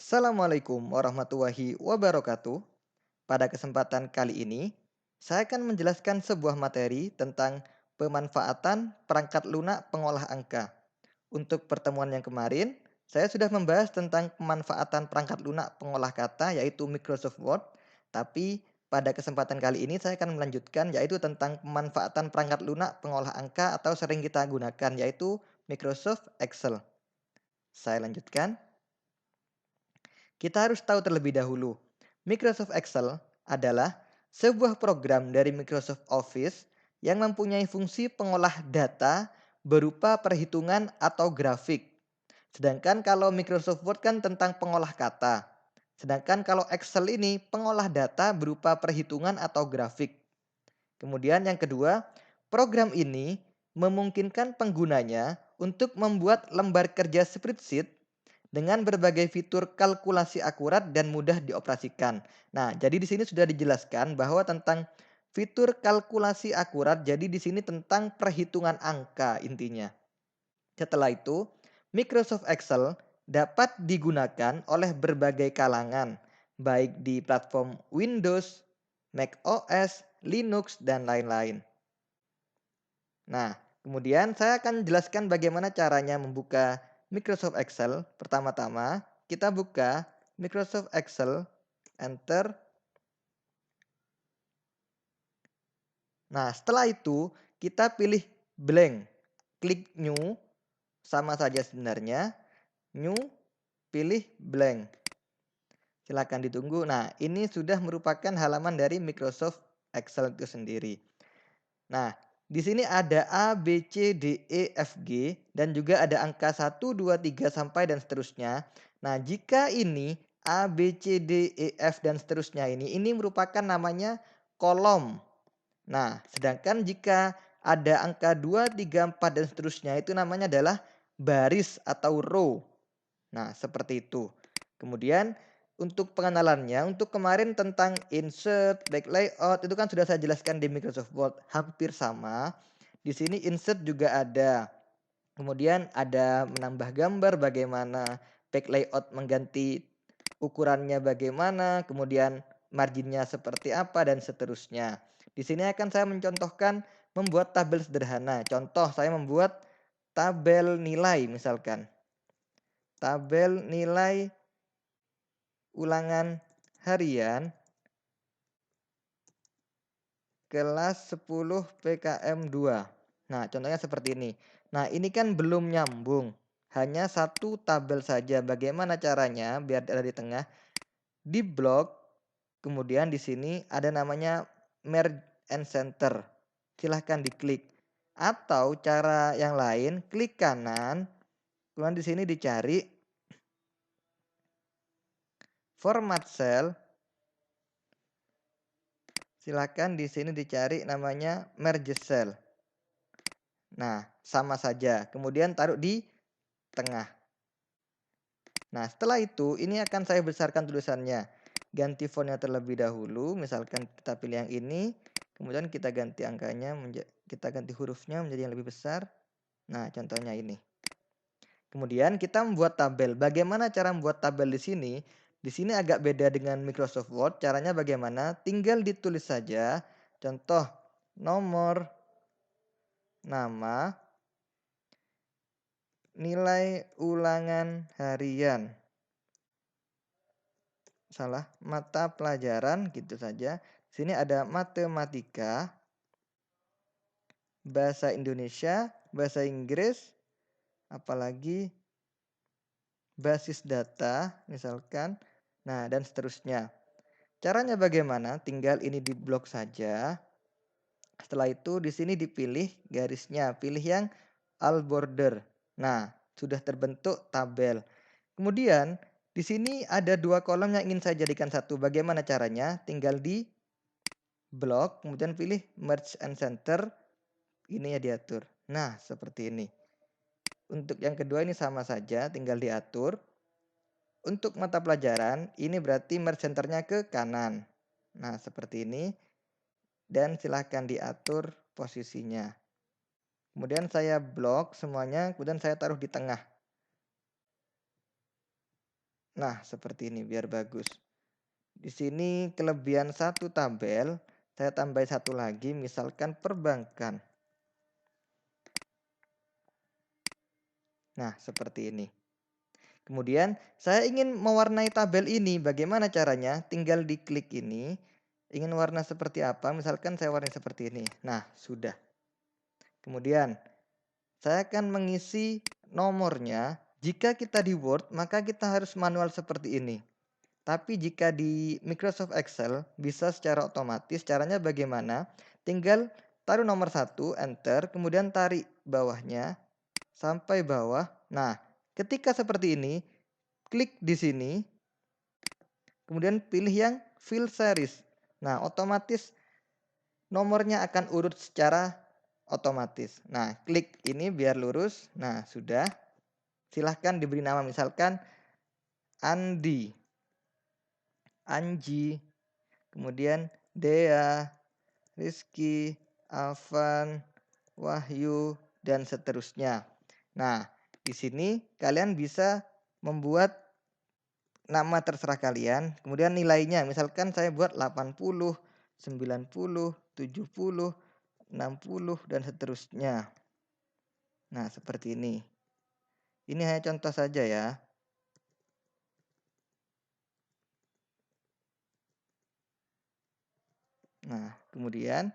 Assalamualaikum warahmatullahi wabarakatuh. Pada kesempatan kali ini, saya akan menjelaskan sebuah materi tentang pemanfaatan perangkat lunak pengolah angka. Untuk pertemuan yang kemarin, saya sudah membahas tentang pemanfaatan perangkat lunak pengolah kata yaitu Microsoft Word. Tapi pada kesempatan kali ini saya akan melanjutkan yaitu tentang pemanfaatan perangkat lunak pengolah angka atau sering kita gunakan yaitu Microsoft Excel. Saya lanjutkan. Kita harus tahu terlebih dahulu, Microsoft Excel adalah sebuah program dari Microsoft Office yang mempunyai fungsi pengolah data berupa perhitungan atau grafik. Sedangkan kalau Microsoft Word kan tentang pengolah kata. Sedangkan kalau Excel ini pengolah data berupa perhitungan atau grafik. Kemudian yang kedua, program ini memungkinkan penggunanya untuk membuat lembar kerja spreadsheet dengan berbagai fitur kalkulasi akurat dan mudah dioperasikan. Nah, jadi di sini sudah dijelaskan bahwa tentang fitur kalkulasi akurat, jadi di sini tentang perhitungan angka intinya. Setelah itu, Microsoft Excel dapat digunakan oleh berbagai kalangan, baik di platform Windows, Mac OS, Linux, dan lain-lain. Nah, kemudian saya akan jelaskan bagaimana caranya membuka Microsoft Excel. Pertama-tama, kita buka Microsoft Excel, enter. Nah, setelah itu kita pilih blank, klik new, sama saja sebenarnya. New, pilih blank. Silakan ditunggu. Nah, ini sudah merupakan halaman dari Microsoft Excel itu sendiri. Nah, di sini ada A, B, C, D, E, F, G dan juga ada angka 1, 2, 3 sampai dan seterusnya. Nah, jika ini A, B, C, D, E, F dan seterusnya ini merupakan namanya kolom. Nah, sedangkan jika ada angka 2, 3, 4 dan seterusnya itu namanya adalah baris atau row. Nah, seperti itu. Kemudian untuk pengenalannya, untuk kemarin tentang insert, back layout itu kan sudah saya jelaskan di Microsoft Word, hampir sama. Di sini insert juga ada. Kemudian ada menambah gambar bagaimana, back layout mengganti ukurannya bagaimana, kemudian marginnya seperti apa dan seterusnya. Di sini akan saya mencontohkan membuat tabel sederhana. Contoh saya membuat tabel nilai misalkan. Tabel nilai ulangan harian kelas 10 PKM 2. Nah, contohnya seperti ini. Nah, ini kan belum nyambung. Hanya satu tabel saja. Bagaimana caranya biar ada di tengah? Di blok, kemudian di sini ada namanya merge and center. Silahkan diklik. Atau cara yang lain, klik kanan. Kemudian di sini dicari format cell. Silakan di sini dicari namanya merge cell. Nah, sama saja. Kemudian taruh di tengah. Nah, setelah itu ini akan saya besarkan tulisannya. Ganti fontnya terlebih dahulu. Misalkan kita pilih yang ini. Kemudian kita ganti angkanya, kita ganti hurufnya menjadi yang lebih besar. Nah, contohnya ini. Kemudian kita membuat tabel. Bagaimana cara membuat tabel di sini? Di sini agak beda dengan Microsoft Word. Caranya bagaimana? Tinggal ditulis saja. Contoh, nomor, nama, nilai ulangan harian. Salah, mata pelajaran gitu saja. Sini ada matematika, bahasa Indonesia, bahasa Inggris, apalagi basis data misalkan. Nah, dan seterusnya. Caranya bagaimana? Tinggal ini di blok saja. Setelah itu di sini dipilih garisnya, pilih yang all border. Nah, sudah terbentuk tabel. Kemudian di sini ada dua kolom yang ingin saya jadikan satu. Bagaimana caranya? Tinggal di blok, kemudian pilih merge and center. Ini ya diatur. Nah, seperti ini. Untuk yang kedua ini sama saja, tinggal diatur. Untuk mata pelajaran, ini berarti merge centernya ke kanan. Nah, seperti ini. Dan silahkan diatur posisinya. Kemudian saya blok semuanya, kemudian saya taruh di tengah. Nah, seperti ini biar bagus. Di sini kelebihan satu tabel, saya tambah satu lagi, misalkan perbankan. Nah, seperti ini. Kemudian saya ingin mewarnai tabel ini. Bagaimana caranya? Tinggal diklik ini. Ingin warna seperti apa? Misalkan saya warnai seperti ini. Nah, sudah. Kemudian saya akan mengisi nomornya. Jika kita di Word, maka kita harus manual seperti ini. Tapi jika di Microsoft Excel bisa secara otomatis. Caranya bagaimana? Tinggal taruh nomor 1, enter, kemudian tarik bawahnya sampai bawah. Nah, ketika seperti ini, klik di sini, kemudian pilih yang fill series. Nah, otomatis nomornya akan urut secara otomatis. Nah, klik ini biar lurus. Nah, sudah. Silahkan diberi nama misalkan Andi, Anji, kemudian Dea, Rizky, Alvan, Wahyu, dan seterusnya. Nah, di sini kalian bisa membuat nama terserah kalian, kemudian nilainya misalkan saya buat 80, 90, 70, 60 dan seterusnya. Nah, seperti ini. Ini hanya contoh saja ya. Nah, kemudian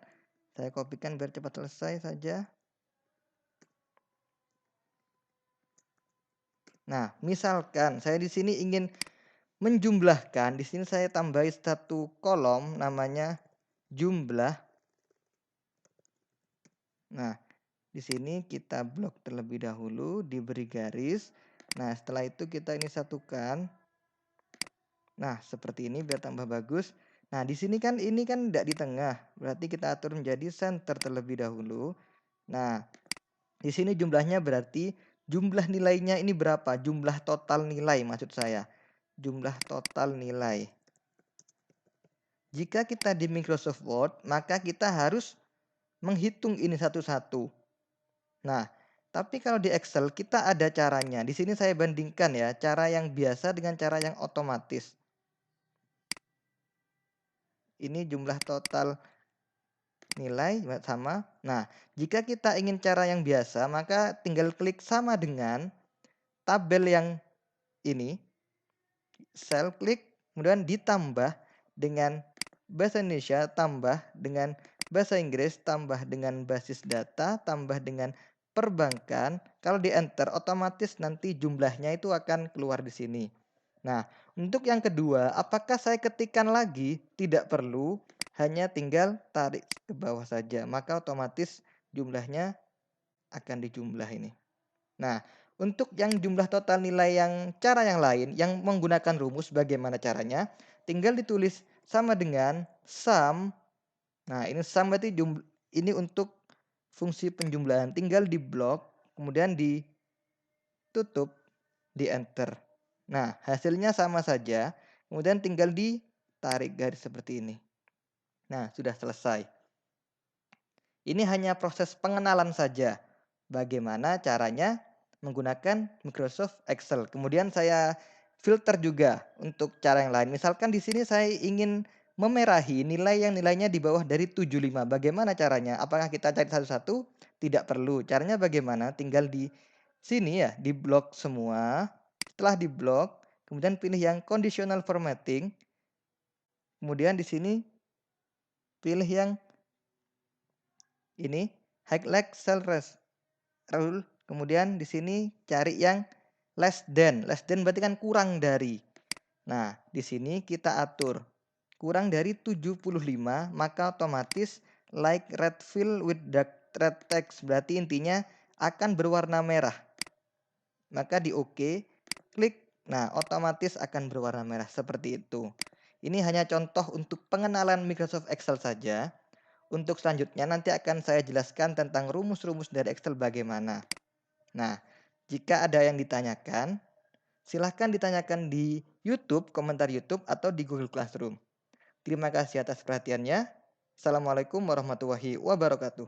saya kopikan biar cepat selesai saja. Nah, misalkan saya di sini ingin menjumlahkan, di sini saya tambahi satu kolom namanya jumlah. Nah, di sini kita blok terlebih dahulu, diberi garis. Nah, setelah itu kita ini satukan. Nah, seperti ini biar tambah bagus. Nah, di sini kan ini kan tidak di tengah. Berarti kita atur menjadi center terlebih dahulu. Nah, di sini jumlahnya berarti jumlah nilainya ini berapa? Jumlah total nilai maksud saya. Jumlah total nilai. Jika kita di Microsoft Word, maka kita harus menghitung ini satu-satu. Nah, tapi kalau di Excel kita ada caranya. Di sini saya bandingkan ya, cara yang biasa dengan cara yang otomatis. Ini jumlah total nilai sama. Nah, jika kita ingin cara yang biasa, maka tinggal klik sama dengan tabel yang ini, sel klik, kemudian ditambah dengan bahasa Indonesia, tambah dengan bahasa Inggris, tambah dengan basis data, tambah dengan perbankan. Kalau di enter, otomatis nanti jumlahnya itu akan keluar di sini. Nah, untuk yang kedua, apakah saya ketikkan lagi? Tidak perlu, hanya tinggal tarik ke bawah saja. Maka otomatis jumlahnya akan dijumlah ini. Nah, untuk yang jumlah total nilai yang cara yang lain, yang menggunakan rumus bagaimana caranya? Tinggal ditulis sama dengan sum. Nah, ini sum berarti ini untuk fungsi penjumlahan. Tinggal di blok, kemudian ditutup, di enter. Nah, hasilnya sama saja. Kemudian tinggal ditarik garis seperti ini. Nah, sudah selesai. Ini hanya proses pengenalan saja. Bagaimana caranya menggunakan Microsoft Excel. Kemudian saya filter juga untuk cara yang lain. Misalkan di sini saya ingin memerahi nilai yang nilainya di bawah dari 75. Bagaimana caranya? Apakah kita cari satu-satu? Tidak perlu. Caranya bagaimana? Tinggal di sini ya, di blok semua. Setelah di blok, kemudian pilih yang conditional formatting. Kemudian di sini pilih yang ini highlight cell rule. Kemudian di sini cari yang less than. Less than berarti kan kurang dari. Nah, di sini kita atur kurang dari 75, maka otomatis like red fill with dark red text. Berarti intinya akan berwarna merah. Maka di OK, klik. Nah, otomatis akan berwarna merah seperti itu. Ini hanya contoh untuk pengenalan Microsoft Excel saja. Untuk selanjutnya nanti akan saya jelaskan tentang rumus-rumus dari Excel bagaimana. Nah, jika ada yang ditanyakan, silahkan ditanyakan di YouTube, komentar YouTube, atau di Google Classroom. Terima kasih atas perhatiannya. Assalamualaikum warahmatullahi wabarakatuh.